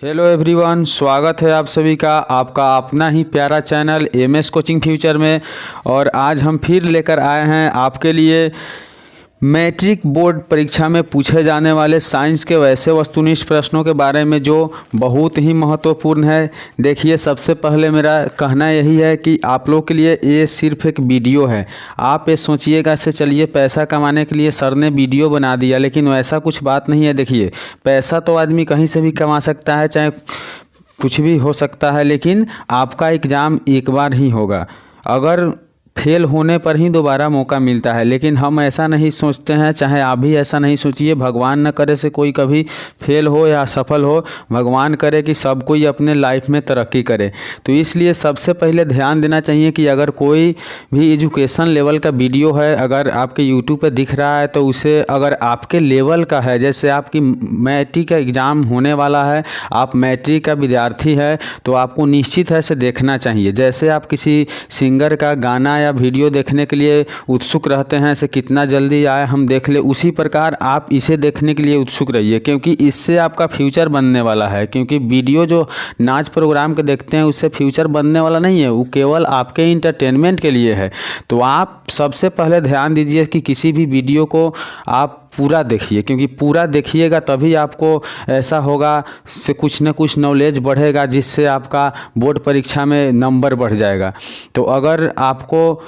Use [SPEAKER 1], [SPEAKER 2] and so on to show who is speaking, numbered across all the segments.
[SPEAKER 1] Hello everyone, स्वागत है आप सभी का आपका अपना ही प्यारा चैनल एमएस कोचिंग फ्यूचर में। और आज हम फिर लेकर आए हैं आपके लिए मैट्रिक बोर्ड परीक्षा में पूछे जाने वाले साइंस के वैसे वस्तुनिष्ठ प्रश्नों के बारे में जो बहुत ही महत्वपूर्ण है। देखिए, सबसे पहले मेरा कहना यही है कि आप लोग के लिए ये सिर्फ एक वीडियो है। आप ये सोचिएगा से चलिए पैसा कमाने के लिए सर ने वीडियो बना दिया, लेकिन वैसा कुछ बात नहीं है। देखिए, पैसा तो आदमी कहीं से भी कमा सकता है, चाहे कुछ भी हो सकता है, लेकिन आपका एग्ज़ाम एक बार ही होगा। अगर फेल होने पर ही दोबारा मौका मिलता है, लेकिन हम ऐसा नहीं सोचते हैं, चाहे आप भी ऐसा नहीं सोचिए। भगवान न करे से कोई कभी फेल हो या सफल हो, भगवान करे कि सब कोई अपने लाइफ में तरक्की करे। तो इसलिए सबसे पहले ध्यान देना चाहिए कि अगर कोई भी एजुकेशन लेवल का वीडियो है, अगर आपके यूट्यूब पे दिख रहा है, तो उसे अगर आपके लेवल का है, जैसे आपकी मैट्रिक का एग्ज़ाम होने वाला है, आप मैट्रिक का विद्यार्थी है, तो आपको निश्चित है से देखना चाहिए। जैसे आप किसी सिंगर का गाना या वीडियो देखने के लिए उत्सुक रहते हैं से कितना जल्दी आए हम देख ले, उसी प्रकार आप इसे देखने के लिए उत्सुक रहिए, क्योंकि इससे आपका फ्यूचर बनने वाला है। क्योंकि वीडियो जो नाच प्रोग्राम के देखते हैं उससे फ्यूचर बनने वाला नहीं है, वो केवल आपके इंटरटेनमेंट के लिए है। तो आप सबसे पहले ध्यान दीजिए कि किसी भी वीडियो को आप पूरा देखिए, क्योंकि पूरा देखिएगा तभी आपको ऐसा होगा से कुछ न कुछ नॉलेज बढ़ेगा, जिससे आपका बोर्ड परीक्षा में नंबर बढ़ जाएगा। तो अगर आपको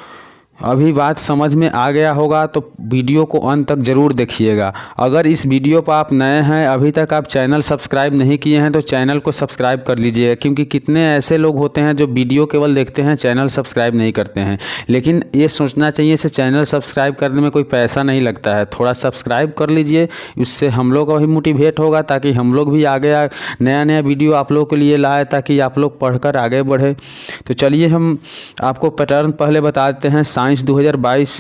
[SPEAKER 1] अभी बात समझ में आ गया होगा तो वीडियो को अंत तक ज़रूर देखिएगा। अगर इस वीडियो पर आप नए हैं, अभी तक आप चैनल सब्सक्राइब नहीं किए हैं, तो चैनल को सब्सक्राइब कर लीजिए। क्योंकि कितने ऐसे लोग होते हैं जो वीडियो केवल देखते हैं, चैनल सब्सक्राइब नहीं करते हैं। लेकिन ये सोचना चाहिए से चैनल सब्सक्राइब करने में कोई पैसा नहीं लगता है, थोड़ा सब्सक्राइब कर लीजिए, उससे हम लोग का भी मोटिवेट होगा, ताकि हम लोग भी आगे नया नया वीडियो आप लोग के लिए लाए, ताकि आप लोग पढ़कर आगे बढ़े। तो चलिए हम आपको पैटर्न पहले बता देते हैं। साइंस 2022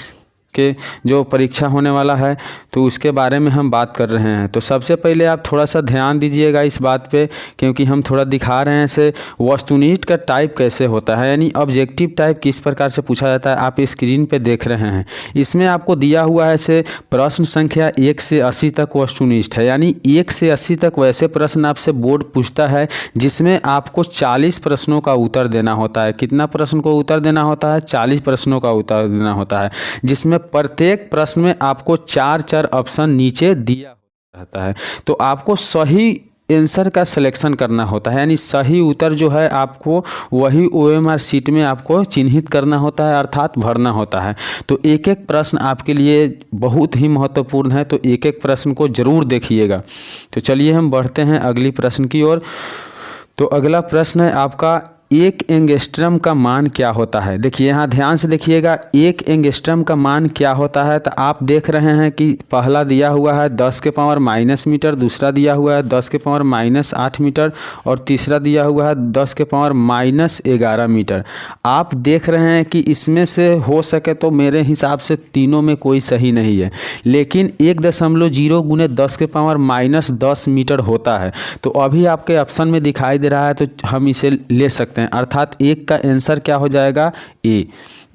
[SPEAKER 1] के जो परीक्षा होने वाला है, तो उसके बारे में हम बात कर रहे हैं। तो सबसे पहले आप थोड़ा सा ध्यान दीजिएगा इस बात पे, क्योंकि हम थोड़ा दिखा रहे हैं से वस्तुनिष्ठ का टाइप कैसे होता है, यानी ऑब्जेक्टिव टाइप किस प्रकार से पूछा जाता है। आप स्क्रीन पे देख रहे हैं, इसमें आपको दिया हुआ है से प्रश्न संख्या 1 से 80 तक वस्तुनिष्ठ है, यानी 1 से 80 तक वैसे प्रश्न आपसे बोर्ड पूछता है जिसमें आपको 40 प्रश्नों का उत्तर देना होता है। कितना प्रश्न को उत्तर देना होता है? 40 प्रश्नों का उत्तर देना होता है, जिसमें प्रत्येक प्रश्न में आपको 4 ऑप्शन नीचे दिया रहता है। तो आपको सही आंसर का सिलेक्शन करना होता है, यानी सही उत्तर जो है आपको वही ओएमआर शीट में आपको चिन्हित करना होता है, अर्थात भरना होता है। तो एक एक प्रश्न आपके लिए बहुत ही महत्वपूर्ण है, तो एक एक प्रश्न को जरूर देखिएगा। तो चलिए हम बढ़ते हैं अगली प्रश्न की ओर। तो अगला प्रश्न है आपका, एक एंगस्ट्रम का मान क्या होता है? देखिए, यहाँ ध्यान से देखिएगा, एक एंगस्ट्रम का मान क्या होता है। तो आप देख रहे हैं कि पहला दिया हुआ है 10 के पावर माइनस मीटर, दूसरा दिया हुआ है 10 के पावर माइनस 8 मीटर, और तीसरा दिया हुआ है 10 के पावर माइनस 11 मीटर। आप देख रहे हैं कि इसमें से हो सके तो मेरे हिसाब से तीनों में कोई सही नहीं है, लेकिन 1.0 गुने 10 के पावर माइनस 10 मीटर होता है। तो अभी आपके ऑप्शन में दिखाई दे रहा है, तो हम इसे ले सकते हैं, अर्थात एक का आंसर क्या हो जाएगा? ए।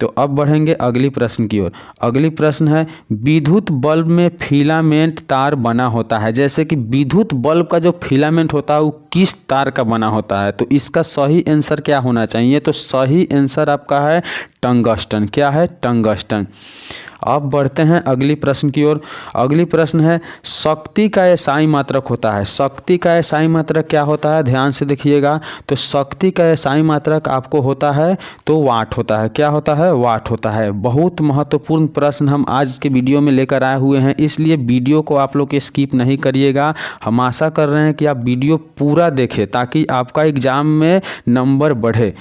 [SPEAKER 1] तो अब बढ़ेंगे अगली प्रश्न की ओर। अगली प्रश्न है, विद्युत बल्ब में फिलामेंट तार बना होता है। जैसे कि विद्युत बल्ब का जो फिलामेंट होता है वो किस तार का बना होता है? तो इसका सही आंसर क्या होना चाहिए? तो सही आंसर आपका है टंगस्टन। क्या है? टंगस्टन। अब बढ़ते हैं अगली प्रश्न की ओर। अगली प्रश्न है, शक्ति का एसआई मात्रक होता है। शक्ति का एसआई मात्रक क्या होता है? ध्यान से देखिएगा। तो शक्ति का एसआई मात्रक आपको होता है तो वाट होता है। क्या होता है? वाट होता है। बहुत महत्वपूर्ण प्रश्न हम आज के वीडियो में लेकर आए हुए हैं, इसलिए वीडियो को आप लोग स्किप नहीं करिएगा। हम आशा कर रहे हैं कि आप वीडियो पूरा देखें, ताकि आपका एग्जाम में नंबर बढ़े।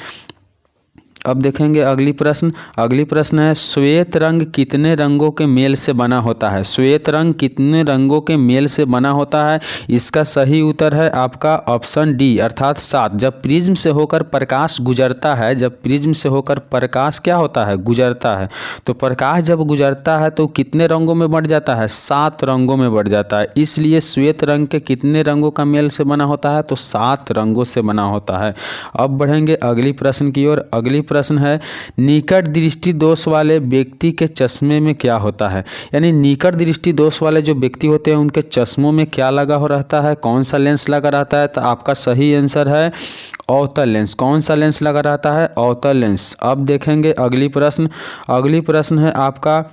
[SPEAKER 1] अब देखेंगे अगली प्रश्न। अगली प्रश्न है, श्वेत रंग कितने रंगों के मेल से बना होता है? श्वेत रंग कितने रंगों के मेल से बना होता है? इसका सही उत्तर है आपका ऑप्शन डी, अर्थात 7। जब प्रिज्म से होकर प्रकाश गुजरता है, जब प्रिज्म से होकर प्रकाश क्या होता है? गुजरता है। तो प्रकाश जब गुजरता है तो कितने रंगों में बढ़ जाता है? 7 रंगों में बढ़ जाता है। इसलिए श्वेत रंग के कितने रंगों का मेल से बना होता है? तो 7 रंगों से बना होता है। अब बढ़ेंगे अगली प्रश्न की ओर। अगली प्रश्न है, निकट दृष्टि दोष वाले व्यक्ति के चश्मे में क्या होता है। यानी निकट दृष्टि दोष वाले जो व्यक्ति होते हैं उनके चश्मों में क्या लगा हो रहता है, कौन सा लेंस लगा रहता है। तो आपका सही आंसर है अवतल लेंस। कौन सा लेंस लगा रहता है, अवतल लेंस। अब देखेंगे अगली प्रश्न है आपका,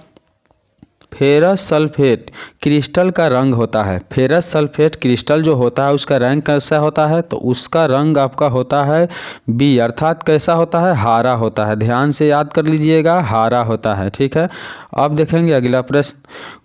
[SPEAKER 1] फेरस सल्फेट क्रिस्टल का रंग होता है। फेरस सल्फेट क्रिस्टल जो होता है उसका रंग कैसा होता है, तो उसका रंग आपका होता है बी, अर्थात कैसा होता है, हरा होता है। ध्यान से याद कर लीजिएगा, हरा होता है। ठीक है, अब देखेंगे अगला प्रश्न,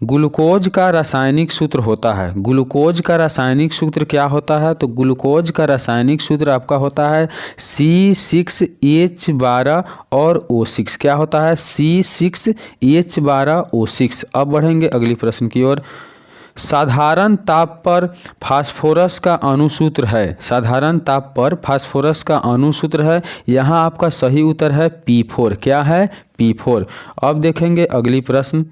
[SPEAKER 1] ग्लूकोज का रासायनिक सूत्र होता है। ग्लूकोज का रासायनिक सूत्र क्या होता है, तो ग्लूकोज का रासायनिक सूत्र आपका होता है C6H12 और O6। क्या होता है, C6H12 O6। अब बढ़ेंगे अगली प्रश्न की ओर, साधारण ताप पर फास्फोरस का अणुसूत्र है। साधारण ताप पर फास्फोरस का अणुसूत्र है, यहाँ आपका सही उत्तर है P4। क्या है, P4। अब देखेंगे अगली प्रश्न,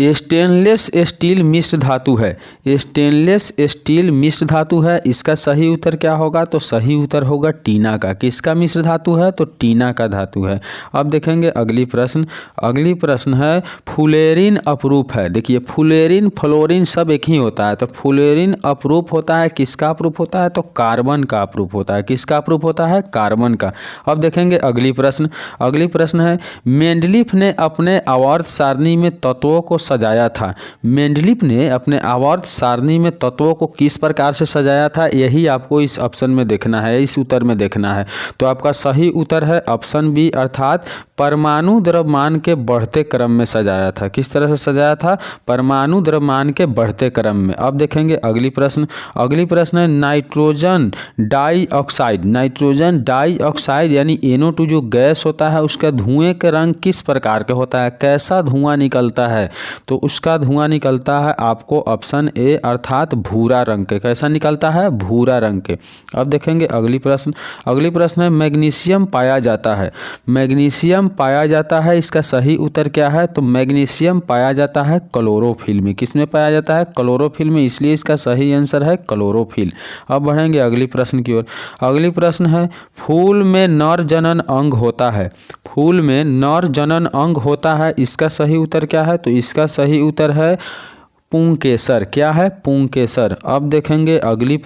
[SPEAKER 1] स्टेनलेस स्टील मिश्र धातु है। स्टेनलेस स्टील मिश्र धातु है, इसका सही उत्तर क्या होगा, तो सही उत्तर होगा टीना का। किसका मिश्र धातु है, तो टीना का धातु है। अब देखेंगे अगली प्रश्न है, फुलेरिन अपरूप है। देखिए फुलेरिन फ्लोरिन सब एक ही होता है, तो फुलेरिन अपरूप होता है, किसका अपरूप होता है, तो कार्बन का अपरूप होता है। किसका अपरूप होता है, कार्बन का। अब देखेंगे अगली प्रश्न है, मेंडलीफ ने अपने आवर्त सारणी में तत्वों को सजाया था। मेंडलीफ ने अपने आवर्त सारणी में तत्वों को किस प्रकार से सजाया था, यही आपको इस ऑप्शन में देखना है, इस उत्तर में देखना है। तो आपका सही उत्तर है ऑप्शन बी, अर्थात परमाणु द्रव्यमान के बढ़ते क्रम में सजाया था। किस तरह से सजाया था, परमाणु द्रव्यमान के बढ़ते क्रम में। अब देखेंगे अगली प्रश्न है, नाइट्रोजन डाइऑक्साइड यानी NO2 जो गैस होता है उसका धुएं का रंग किस प्रकार का होता है, कैसा धुआं निकलता है, तो उसका धुआं निकलता है आपको ऑप्शन ए, अर्थात भूरा रंग के। कैसा निकलता है, भूरा रंग के। अब देखेंगे अगली प्रश्न है, मैग्नीशियम पाया जाता है। मैग्नीशियम पाया जाता है, इसका सही उत्तर क्या है, तो मैग्नीशियम पाया जाता है क्लोरोफिल में। किस में पाया जाता है, क्लोरोफिल में, इसलिए इसका सही आंसर है क्लोरोफिल। अब बढ़ेंगे अगली प्रश्न की ओर। अगली प्रश्न है, फूल में नर जनन अंग होता है। फूल में नर जनन अंग होता है, इसका सही उत्तर क्या है, तो इसका सही उत्तर है पुंकेसर। क्या है, पुंकेसर। अब देखेंगे अगली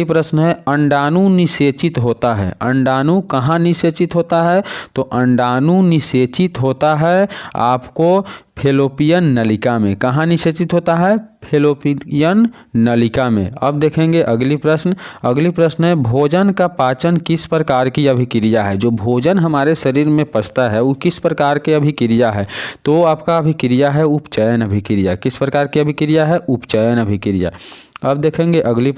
[SPEAKER 1] प्रश्न है, अंडाणु निषेचित होता है। अंडाणु कहाँ निषेचित होता है, तो अंडाणु निषेचित होता है आपको फेलोपियन नलिका में। कहाँ निषेचित होता है, फेलोपियन नलिका में। अब देखेंगे अगली प्रश्न है, भोजन का पाचन किस प्रकार की अभिक्रिया है। जो भोजन हमारे शरीर में पचता है वो किस प्रकार की अभिक्रिया है, तो आपका अभिक्रिया है उपचयन अभिक्रिया। किस प्रकार की अभिक्रिया है, उपचयन अभिक्रिया। अब देखेंगे अगली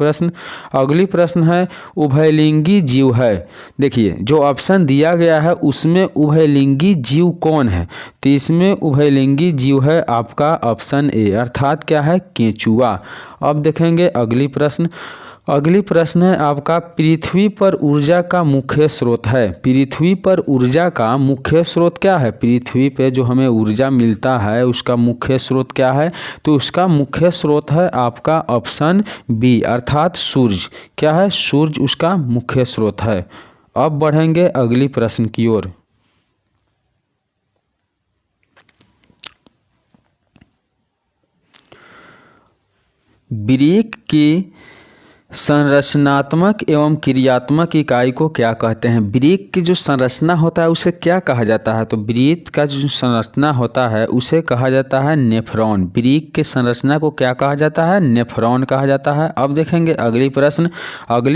[SPEAKER 1] प्रश्न है, उभयलिंगी जीव है। देखिए जो ऑप्शन दिया गया है उसमें उभयलिंगी जीव कौन है, तो इसमें उभयलिंगी जीव है आपका ऑप्शन ए, अर्थात क्या है, केंचुआ। अब देखेंगे अगली प्रश्न है आपका, पृथ्वी पर ऊर्जा का मुख्य स्रोत है। पृथ्वी पर ऊर्जा का मुख्य स्रोत क्या है, पृथ्वी पे जो हमें ऊर्जा मिलता है उसका मुख्य स्रोत क्या है, तो उसका मुख्य स्रोत है आपका ऑप्शन बी, अर्थात सूर्य। क्या है, सूर्य उसका मुख्य स्रोत है। अब बढ़ेंगे अगली प्रश्न की ओर। ब्रेक की संरचनात्मक एवं क्रियात्मक इकाई को क्या कहते हैं। ब्रेक की जो संरचना होता है उसे क्या कहा जाता है, तो ब्रेक का जो संरचना होता है उसे कहा जाता है नेफ्रॉन। ब्रेक के संरचना को क्या कहा जाता है, नेफ्रॉन कहा जाता है। अब देखेंगे अगली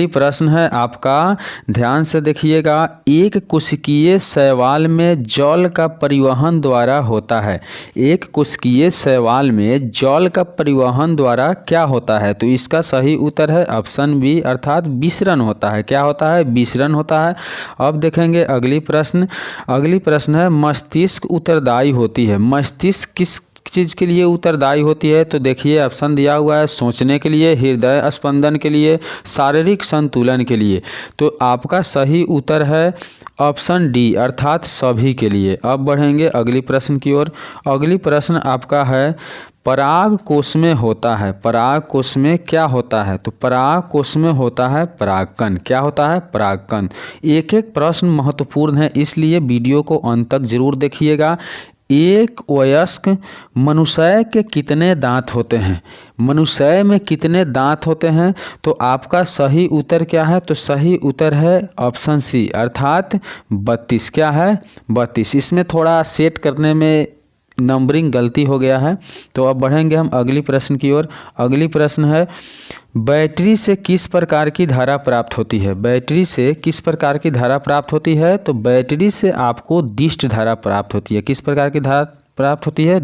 [SPEAKER 1] प्रश्न है आपका, ध्यान से देखिएगा, एक कोशिकीय शैवाल में जल का परिवहन द्वारा होता है। एक कोशिकीय शैवाल में जल का परिवहन द्वारा क्या होता है, तो इसका सही उत्तर है ऑप्शन बी, अर्थात विसरण होता है। क्या होता है, विसरण होता है। अब देखेंगे अगली प्रश्न है, मस्तिष्क उत्तरदायी होती है। मस्तिष्क चीज़ के लिए उत्तरदायी होती है? तो देखिए ऑप्शन दिया हुआ है, सोचने के लिए, हृदय स्पंदन के लिए, शारीरिक संतुलन के लिए। तो आपका सही उत्तर है ऑप्शन डी अर्थात सभी के लिए। अब बढ़ेंगे अगली प्रश्न की ओर। अगली प्रश्न आपका है पराग कोश में होता है, पराग कोश में क्या होता है? तो पराग कोश में होता है परागकण। क्या होता है? परागकण। एक एक प्रश्न महत्वपूर्ण है, इसलिए वीडियो को अंत तक जरूर देखिएगा। एक वयस्क मनुष्य के कितने दांत होते हैं? मनुष्य में कितने दांत होते हैं? तो आपका सही उत्तर क्या है? तो सही उत्तर है ऑप्शन सी अर्थात 32। क्या है? 32। इसमें थोड़ा सेट करने में नंबरिंग गलती हो गया है। तो अब बढ़ेंगे हम अगली प्रश्न की ओर। अगली प्रश्न है बैटरी से किस प्रकार की धारा प्राप्त होती है? बैटरी से किस प्रकार की धारा प्राप्त होती है? तो बैटरी से आपको डिस्ट धारा प्राप्त होती है। किस प्रकार की धारा प्राप्त होती है?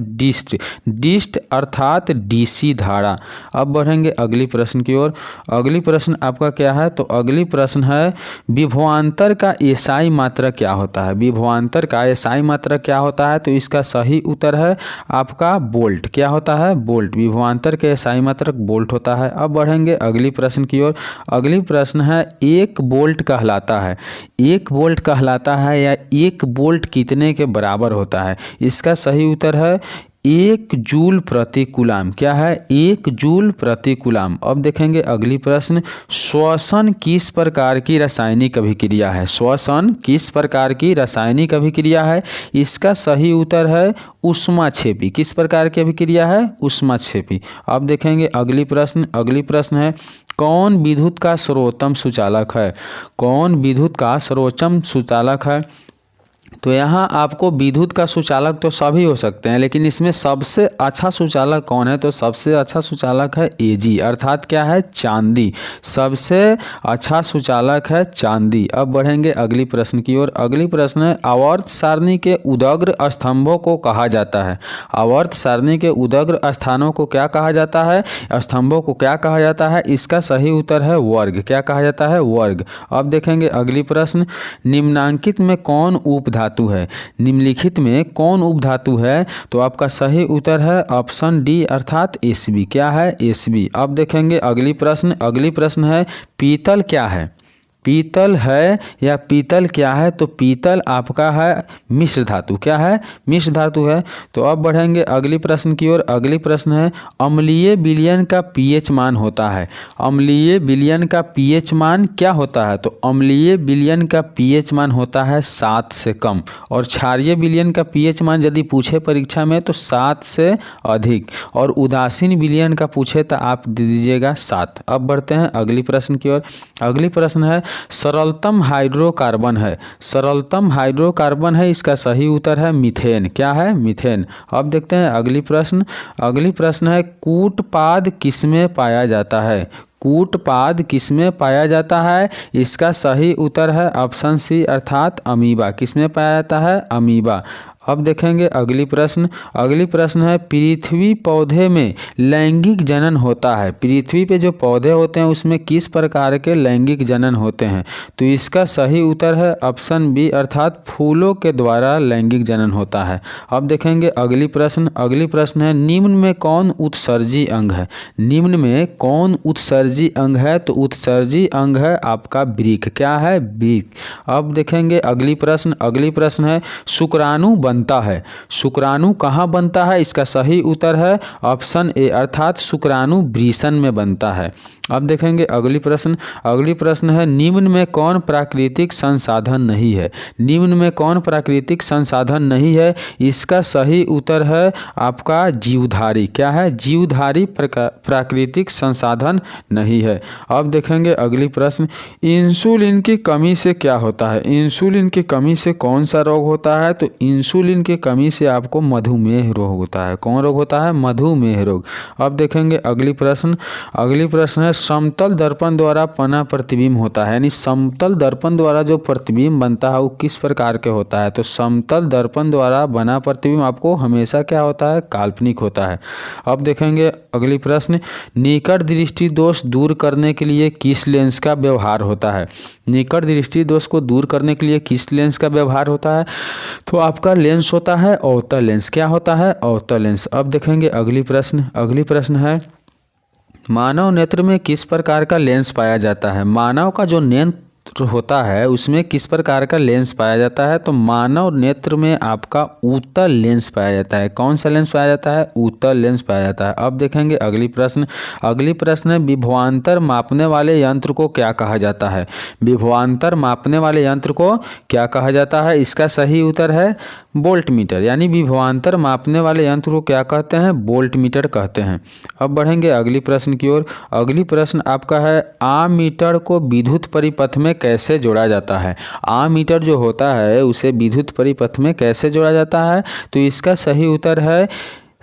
[SPEAKER 1] डिस्ट अर्थात डीसी धारा। अब बढ़ेंगे अगली प्रश्न की ओर। अगली प्रश्न आपका क्या है? तो अगली प्रश्न है विभवांतर का एसआई मात्रा क्या होता है? विभवांतर का एसआई मात्रा क्या होता है? तो इसका सही उत्तर है आपका वोल्ट। क्या होता है? वोल्ट। विभवांतर के एसआई मात्रक वोल्ट होता है। अब बढ़ेंगे अगली प्रश्न की ओर। अगली प्रश्न है एक वोल्ट कहलाता है, एक वोल्ट कहलाता है या एक वोल्ट कितने के बराबर होता है? इसका सही उत्तर है 1 जूल प्रति कूलाम। क्या है? 1 जूल प्रति कूलाम। अब देखेंगे अगली प्रश्न श्वसन किस प्रकार की रासायनिक अभिक्रिया है? श्वसन किस प्रकार की रासायनिक अभिक्रिया है? इसका सही उत्तर है ऊष्माक्षेपी। किस प्रकार की अभिक्रिया है? ऊष्माक्षेपी। अब देखेंगे अगली प्रश्न। अगली प्रश्न है कौन विद्युत का सर्वोत्तम सुचालक है? कौन विद्युत का सर्वोत्तम सुचालक है? तो यहाँ आपको विद्युत का सुचालक तो सभी हो सकते हैं, लेकिन इसमें सबसे अच्छा सुचालक कौन है? तो सबसे अच्छा सुचालक है एजी अर्थात क्या है? चांदी। सबसे अच्छा सुचालक है चांदी। अब बढ़ेंगे अगली प्रश्न की ओर। अगली प्रश्न है आवर्त सारणी के उदग्र स्तंभों को कहा जाता है। आवर्त सारणी के उदग्र स्थानों को क्या कहा जाता है? स्तंभों को क्या कहा जाता है? इसका सही उत्तर है वर्ग। क्या कहा जाता है? वर्ग। अब देखेंगे अगली प्रश्न निम्नांकित में कौन उपधातु है? निम्नलिखित में कौन उपधातु है? तो आपका सही उत्तर है ऑप्शन डी अर्थात एसबी। क्या है? एसबी। अब देखेंगे अगली प्रश्न। अगली प्रश्न है पीतल क्या है? पीतल है या पीतल क्या है? तो पीतल आपका है मिश्र धातु। क्या है? मिश्र धातु है। तो अब बढ़ेंगे अगली प्रश्न की ओर। अगली प्रश्न है अम्लीय विलयन का पीएच मान होता है। अम्लीय विलयन का पीएच मान क्या होता है? तो अम्लीय विलयन का पीएच मान होता है 7 से कम, और क्षारीय विलयन का पीएच मान यदि पूछे परीक्षा में तो 7 से अधिक, और उदासीन विलयन का पूछे तो आप दे दीजिएगा 7। अब बढ़ते हैं अगली प्रश्न की ओर। अगली प्रश्न है सरलतम हाइड्रोकार्बन है। सरलतम हाइड्रोकार्बन है, इसका सही उत्तर है मीथेन। क्या है? मीथेन। अब देखते हैं अगली प्रश्न। अगली प्रश्न है कूटपाद किसमें पाया जाता है? कूटपाद किसमें पाया जाता है? इसका सही उत्तर है ऑप्शन सी अर्थात अमीबा। किसमें पाया जाता है? अमीबा। अब देखेंगे अगली प्रश्न। अगली प्रश्न है पृथ्वी पौधे में लैंगिक जनन होता है। पृथ्वी पे जो पौधे होते हैं उसमें किस प्रकार के लैंगिक जनन होते हैं? तो इसका सही उत्तर है ऑप्शन बी अर्थात फूलों के द्वारा लैंगिक जनन होता है। अब देखेंगे अगली प्रश्न। अगली प्रश्न है निम्न में कौन उत्सर्जी अंग है? निम्न में कौन उत्सर्जी अंग है? तो उत्सर्जी अंग है आपका वृक्क। क्या है? वृक्क। अब देखेंगे अगली प्रश्न। अगली प्रश्न है शुक्राणु बनता है। शुक्राणु कहाँ बनता है? इसका सही उत्तर है ऑप्शन ए अर्थात शुक्राणु वृषण में बनता है। अब देखेंगे अगली प्रश्न। अगली प्रश्न है निम्न में कौन प्राकृतिक संसाधन नहीं है? निम्न में कौन प्राकृतिक संसाधन नहीं है? इसका सही उत्तर है आपका जीवधारी। क्या है? जीवधारी प्राकृतिक संसाधन नहीं है। अब देखेंगे अगली प्रश्न इंसुलिन की कमी से क्या होता है? इंसुलिन की कमी से कौन सा रोग होता है? तो इंसुलिन की कमी से आपको मधुमेह रोग होता है। कौन रोग होता है? मधुमेह रोग। अब देखेंगे अगली प्रश्न। अगली प्रश्न है समतल दर्पण द्वारा पना प्रतिबिंब होता है, यानी समतल दर्पण द्वारा जो प्रतिबिंब बनता है वो किस प्रकार के होता है? तो समतल दर्पण द्वारा बना प्रतिबिंब आपको हमेशा क्या होता है? काल्पनिक होता है। अब देखेंगे अगली प्रश्न निकट दृष्टि दोष दूर करने के लिए किस लेंस का व्यवहार होता है? निकट दृष्टि दोष को दूर करने के लिए किस लेंस का व्यवहार होता है? तो आपका लेंस होता है अवतल लेंस। क्या होता है? अवतल लेंस। अब देखेंगे अगली प्रश्न है, मानव नेत्र में किस प्रकार का लेंस पाया जाता है? मानव का जो नेत्र होता है उसमें किस प्रकार का लेंस पाया जाता है? तो मानव नेत्र में आपका उत्तल लेंस पाया जाता है। कौन सा लेंस पाया जाता है? उत्तल लेंस पाया जाता है। अब देखेंगे अगली प्रश्न है, विभवांतर मापने वाले यंत्र को क्या कहा जाता है? विभवांतर मापने वाले यंत्र को क्या कहा जाता है? इसका सही उत्तर है वोल्ट मीटर, यानी विभवांतर मापने वाले यंत्र को क्या कहते हैं? वोल्ट मीटर कहते हैं। अब बढ़ेंगे अगली प्रश्न की ओर। अगली प्रश्न आपका है, आमीटर को विद्युत परिपथ में कैसे जोड़ा जाता है? आमीटर जो होता है उसे विद्युत परिपथ में कैसे जोड़ा जाता है? तो इसका सही उत्तर है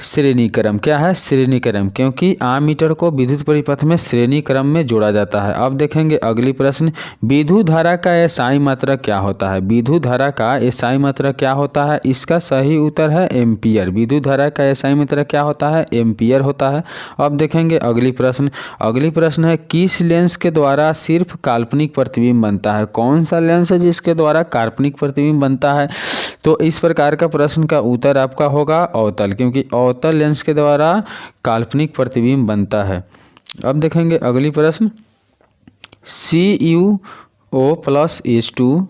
[SPEAKER 1] श्रेणी क्रम। क्या है? श्रेणी क्रम, क्योंकि आमीटर को विद्युत परिपथ में श्रेणी क्रम में जोड़ा जाता है। अब देखेंगे अगली प्रश्न, विद्युत धारा का एसआई मात्रक क्या होता है? विद्युत धारा का एसआई मात्रक क्या होता है? इसका सही उत्तर है एम्पियर। विद्युत धारा का एसआई मात्रक क्या होता है? एम्पियर होता है। अब देखेंगे अगली प्रश्न है, किस लेंस के द्वारा सिर्फ काल्पनिक प्रतिबिंब बनता है? कौन सा लेंस है जिसके द्वारा काल्पनिक प्रतिबिंब बनता है? तो इस प्रकार का प्रश्न का उत्तर आपका होगा अवतल, क्योंकि अवतल लेंस के द्वारा काल्पनिक प्रतिबिंब बनता है। अब देखेंगे अगली प्रश्न, CuO+H2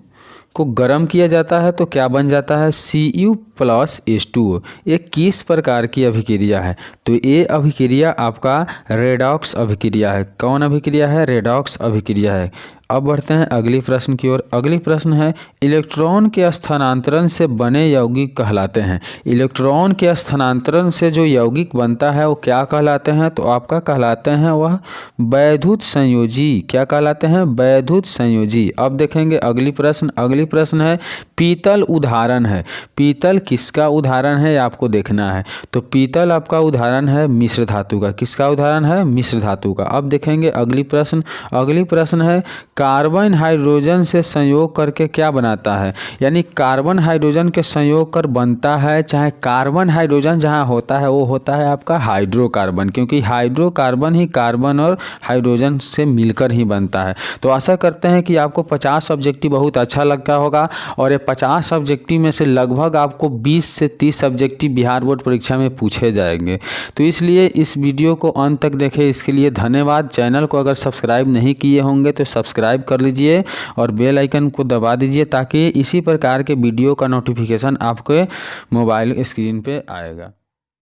[SPEAKER 1] को गर्म किया जाता है तो क्या बन जाता है? Cu+H2। ये किस प्रकार की अभिक्रिया है? तो ये अभिक्रिया आपका रेडॉक्स अभिक्रिया है। कौन अभिक्रिया है? रेडॉक्स अभिक्रिया है। अब बढ़ते हैं अगली प्रश्न की ओर। अगली प्रश्न है, इलेक्ट्रॉन के स्थानांतरण से बने यौगिक कहलाते हैं। इलेक्ट्रॉन के स्थानांतरण से जो यौगिक बनता है वो क्या कहलाते हैं? तो आपका कहलाते हैं वह वैद्युत संयोजी। क्या कहलाते हैं? वैद्युत संयोजी। अब देखेंगे अगली प्रश्न है, पीतल उदाहरण है। पीतल किसका उदाहरण है आपको देखना है। तो पीतल आपका उदाहरण है मिश्र धातु का। किसका उदाहरण है? मिश्र धातु का। अब देखेंगे अगली प्रश्न है, कार्बन हाइड्रोजन से संयोग करके क्या बनाता है? यानी कार्बन हाइड्रोजन के संयोग कर बनता है, चाहे कार्बन हाइड्रोजन जहाँ होता है वो होता है आपका हाइड्रोकार्बन, क्योंकि हाइड्रोकार्बन ही कार्बन और हाइड्रोजन से मिलकर ही बनता है। तो आशा करते हैं कि आपको 50 ऑब्जेक्टिव बहुत अच्छा लगता होगा, और ये 50 ऑब्जेक्टिव में से लगभग आपको 20 से 30 ऑब्जेक्टिव बिहार बोर्ड परीक्षा में पूछे जाएंगे। तो इसलिए इस वीडियो को अंत तक देखें, इसके लिए धन्यवाद। चैनल को अगर सब्सक्राइब नहीं किए होंगे तो सब्सक्राइब कर लीजिए और बेल आइकन को दबा दीजिए, ताकि इसी प्रकार के वीडियो का नोटिफिकेशन आपके मोबाइल स्क्रीन पे आएगा।